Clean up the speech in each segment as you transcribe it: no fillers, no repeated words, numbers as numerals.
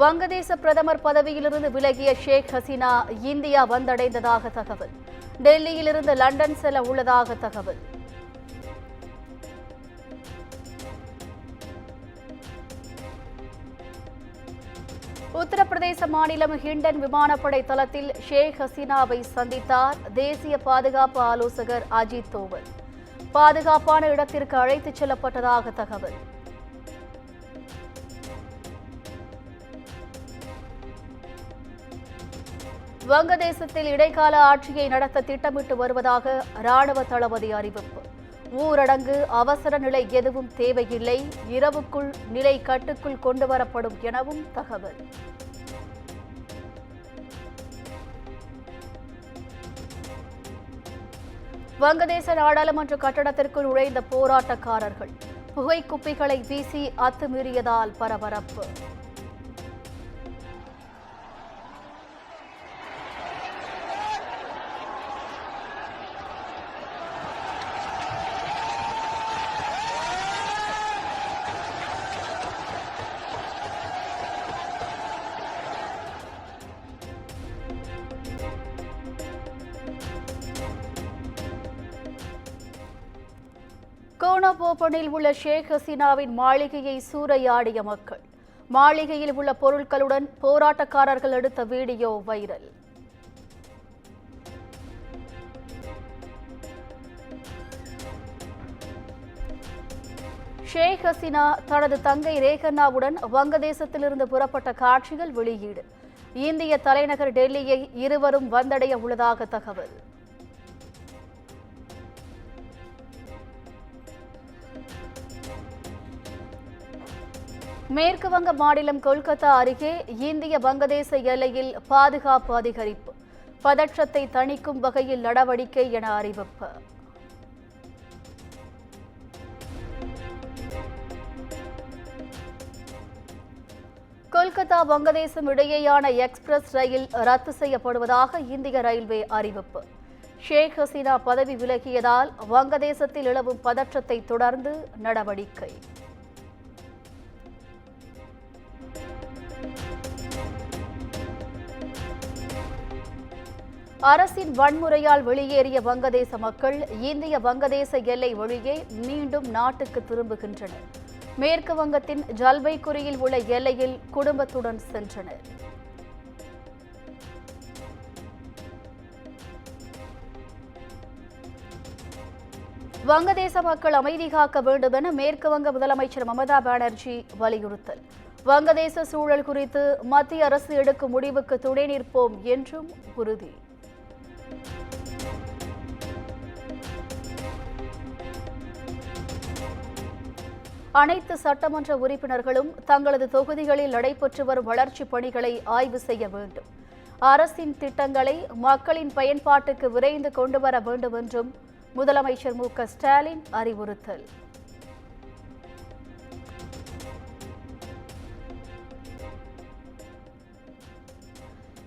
வங்கதேச பிரதமர் பதவியிலிருந்து விலகிய ஷேக் ஹசீனா இந்தியா வந்தடைந்ததாக தகவல். டெல்லியிலிருந்து லண்டன் செல்ல உள்ளதாக தகவல். உத்தரப்பிரதேச மாநிலம் ஹிண்டன் விமானப்படை தளத்தில் ஷேக் ஹசீனாவை சந்தித்தார் தேசிய பாதுகாப்பு ஆலோசகர் அஜித் தோவல். பாதுகாப்பான இடத்திற்கு அழைத்துச் செல்லப்பட்டதாக தகவல். வங்கதேசத்தில் இடைக்கால ஆட்சியை நடத்த திட்டமிட்டு வருவதாக ராணுவ தளபதி அறிவிப்பு. ஊரடங்கு அவசர நிலை எதுவும் தேவையில்லை, இரவுக்குள் நிலை கட்டுக்குள் கொண்டுவரப்படும் எனவும் தகவல். வங்கதேச நாடாளுமன்ற கட்டடத்திற்குள் நுழைந்த போராட்டக்காரர்கள் புகைக்குப்பிகளை வீசி அத்துமீறியதால் பரபரப்பு. கோனோபோபனில் உள்ள ஷேக் ஹசீனாவின் மாளிகையை சூறையாடிய மக்கள். மாளிகையில் உள்ள பொருட்களுடன் போராட்டக்காரர்கள் எடுத்த வீடியோ வைரல். ஷேக் ஹசீனா தனது தங்கை ரேகன்னாவுடன் வங்கதேசத்திலிருந்து புறப்பட்ட காட்சிகள் வெளியீடு. இந்திய தலைநகர் டெல்லியை இருவரும் வந்தடைய உள்ளதாக தகவல். மேற்கு வங்க மாநிலம் கொல்கத்தா அருகே இந்திய வங்கதேச எல்லையில் பாதுகாப்பு அதிகரிப்பு. பதற்றத்தை தணிக்கும் வகையில் நடவடிக்கை என அறிவிப்பு. கொல்கத்தா வங்கதேசம் இடையேயான எக்ஸ்பிரஸ் ரயில் ரத்து செய்யப்படுவதாக இந்திய ரயில்வே அறிவிப்பு. ஷேக் ஹசீனா பதவி விலகியதால் வங்கதேசத்தில் நிலவும் பதற்றத்தை தொடர்ந்து நடவடிக்கை. அரசின் வன்முறையால் வெளியேறிய வங்கதேச மக்கள் இந்திய வங்கதேச எல்லை வழியே மீண்டும் நாட்டுக்கு திரும்புகின்றனர். மேற்கு வங்கத்தின் ஜல்பைகுரியில் உள்ள எல்லையில் குடும்பத்துடன் சென்றனர். வங்கதேச மக்கள் அமைதி காக்க வேண்டும் என மேற்கு வங்க முதலமைச்சர் மமதா பானர்ஜி வலியுறுத்தல். வங்கதேச சூழல் குறித்து மத்திய அரசு எடுக்கும் முடிவுக்கு துணை நிற்போம் என்றும் உறுதி. அனைத்து சட்டமன்ற உறுப்பினர்களும் தங்களது தொகுதிகளில் நடைபெற்று வரும் வளர்ச்சிப் பணிகளை ஆய்வு செய்ய வேண்டும். அரசின் திட்டங்களை மக்களின் பயன்பாட்டுக்கு விரைந்து கொண்டுவர வேண்டும் என்றும் முதலமைச்சர் மு.க. ஸ்டாலின் அறிவுறுத்தல்.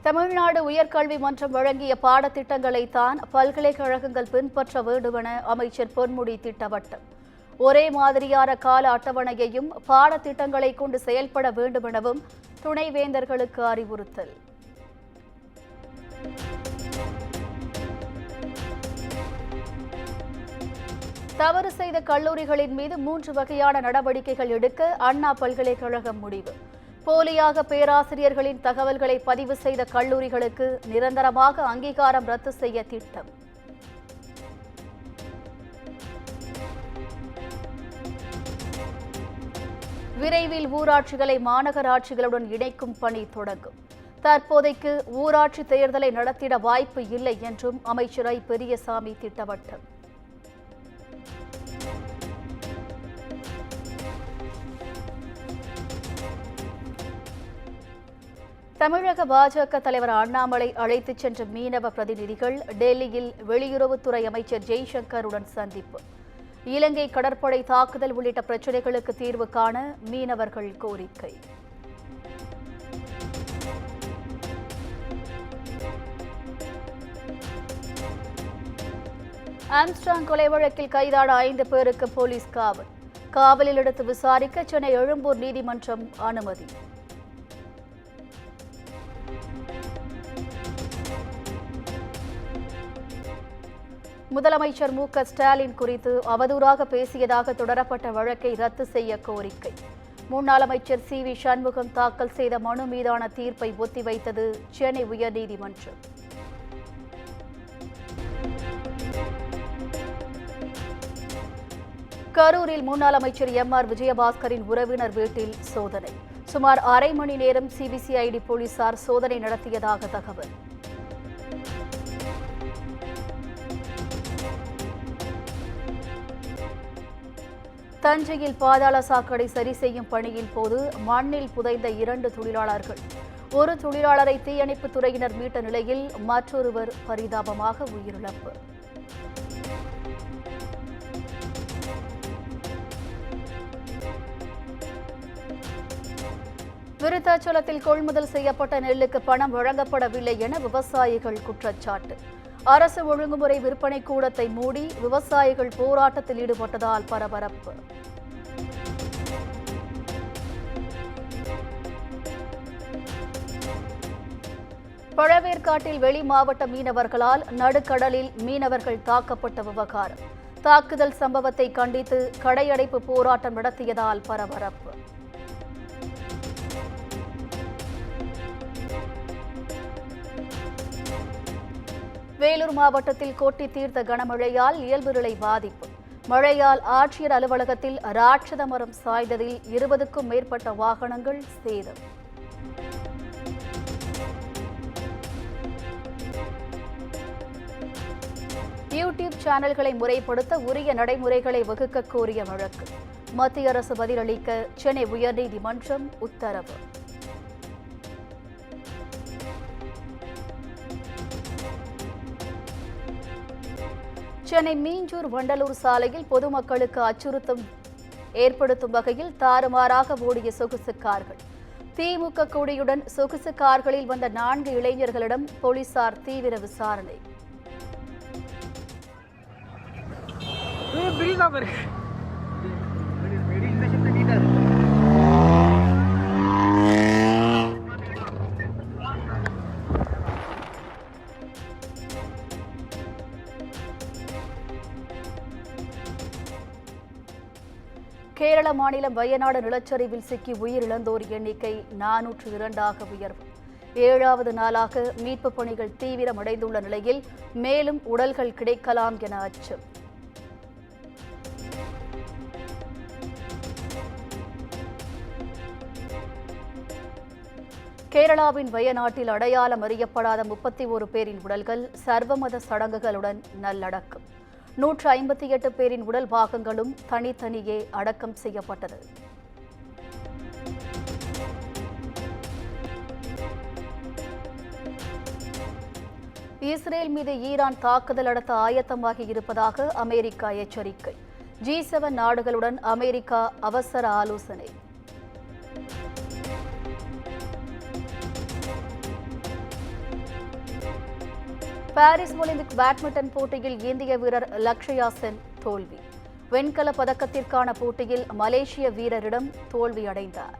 தமிழ்நாடு உயர்கல்வி மன்றம் வழங்கிய பாடத்திட்டங்களைத்தான் பல்கலைக்கழகங்கள் பின்பற்ற வேண்டுமென அமைச்சர் பொன்முடி திட்டவட்டம். ஒரே மாதிரியான கால அட்டவணையையும் பாடத்திட்டங்களை கொண்டு செயல்பட வேண்டும் எனவும் துணைவேந்தர்களுக்கு அறிவுறுத்தல். தவறு செய்த கல்லூரிகளின் மீது 3 வகையான நடவடிக்கைகள் எடுக்க அண்ணா பல்கலைக்கழகம் முடிவு. போலியாக பேராசிரியர்களின் தகவல்களை பதிவு செய்த கல்லூரிகளுக்கு நிரந்தரமாக அங்கீகாரம் ரத்து செய்ய திட்டம். விரைவில் ஊராட்சிகளை மாநகராட்சிகளுடன் இணைக்கும் பணி தொடங்கும். தற்போதைக்கு ஊராட்சி தேர்தலை நடத்திட வாய்ப்பு இல்லை என்றும் அமைச்சர் ஐ. பெரியசாமி திட்டவட்டம். தமிழக பாஜக தலைவர் அண்ணாமலை அழைத்துச் சென்ற மீனவ பிரதிநிதிகள் டெல்லியில் வெளியுறவுத்துறை அமைச்சர் ஜெய்சங்கருடன் சந்திப்பு. இலங்கை கடற்படை தாக்குதல் உள்ளிட்ட பிரச்சினைகளுக்கு தீர்வு காண மீனவர்கள் கோரிக்கை. ஆம்ஸ்ட்ராங் கொலை வழக்கில் கைதான 5 பேருக்கு போலீஸ் காவல். காவலில் எடுத்து விசாரிக்க சென்னை எழும்பூர் நீதிமன்றம் அனுமதி. முதலமைச்சர் மு.க.ஸ்டாலின் குறித்து அவதூறாக பேசியதாக தொடரப்பட்ட வழக்கை ரத்து செய்ய கோரிக்கை. முன்னாள் அமைச்சர் சி.வி. சண்முகம் தாக்கல் செய்த மனு மீதான தீர்ப்பை ஒத்திவைத்தது சென்னை உயர்நீதிமன்றம். கரூரில் முன்னாள் அமைச்சர் எம்.ஆர். விஜயபாஸ்கரின் உறவினர் வீட்டில் சோதனை. சுமார் அரை மணி நேரம் சிபிசிஐடி போலீசார் சோதனை நடத்தியதாக தகவல். தஞ்சையில் பாதாள சாக்கடை சரி செய்யும் பணியின் போது மண்ணில் புதைந்த 2 தொழிலாளர்கள். ஒரு தொழிலாளரை தீயணைப்புத் துறையினர் மீட்ட நிலையில் மற்றொருவர் பரிதாபமாக உயிரிழப்பு. விருத்தாச்சலத்தில் கொள்முதல் செய்யப்பட்ட நெல்லுக்கு பணம் வழங்கப்படவில்லை என விவசாயிகள் குற்றச்சாட்டு. அரசு ஒழுங்குமுறை விற்பனை கூடத்தை மூடி விவசாயிகள் போராட்டத்தில் ஈடுபட்டதால் பரபரப்பு. பழவேற்காட்டில் வெளி மாவட்ட மீனவர்களால் நடுக்கடலில் மீனவர்கள் தாக்கப்பட்ட விவகாரம். தாக்குதல் சம்பவத்தை கண்டித்து கடையடைப்பு போராட்டம் நடத்தியதால் பரபரப்பு. வேலூர் மாவட்டத்தில் கொட்டி தீர்த்த கனமழையால் இயல்பு நிலை பாதிப்பு. மழையால் ஆட்சியர் அலுவலகத்தில் ராட்சத மரம் சாய்ந்ததில் 20க்கும் மேற்பட்ட வாகனங்கள் சேதம். யூடியூப் சேனல்களை முறைப்படுத்த உரிய நடைமுறைகளை வகுக்க கோரிய வழக்கு. மத்திய அரசு பதிலளிக்க சென்னை உயர்நீதிமன்றம் உத்தரவு. சென்னை மீஞ்சூர் வண்டலூர் சாலையில் பொதுமக்களுக்கு அச்சுறுத்தம் ஏற்படுத்தும் வகையில் தாறுமாறாக ஓடிய சொகுசு கார்கள். திமுக கொடியுடன் சொகுசு கார்களில் வந்த 4 இளைஞர்களிடம் போலீசார் தீவிர விசாரணை. கேரள மாநிலம் வயநாடு நிலச்சரிவில் சிக்கி உயிரிழந்தோர் எண்ணிக்கை 402ஆக உயர்வு. 7வது நாளாக மீட்புப் பணிகள் தீவிரமடைந்துள்ள நிலையில் மேலும் உடல்கள் கிடைக்கலாம் என அச்சம். கேரளாவின் வயநாட்டில் அடையாளம் அறியப்படாத 31 பேரின் உடல்கள் சர்வமத சடங்குகளுடன் நல்லடக்கம். 158 பேரின் உடல் பாகங்களும் தனித்தனியே அடக்கம் செய்யப்பட்டது. இஸ்ரேல் மீது ஈரான் தாக்குதல் நடத்த ஆயத்தமாகி இருப்பதாக அமெரிக்கா எச்சரிக்கை. G7 நாடுகளுடன் அமெரிக்கா அவசர ஆலோசனை. பாரிஸ் ஒலிம்பிக் பேட்மிண்டன் போட்டியில் இந்திய வீரர் லக்ஷயா சென் தோல்வி. வெண்கல பதக்கத்திற்கான போட்டியில் மலேசிய வீரரிடம் தோல்வியடைந்தார்.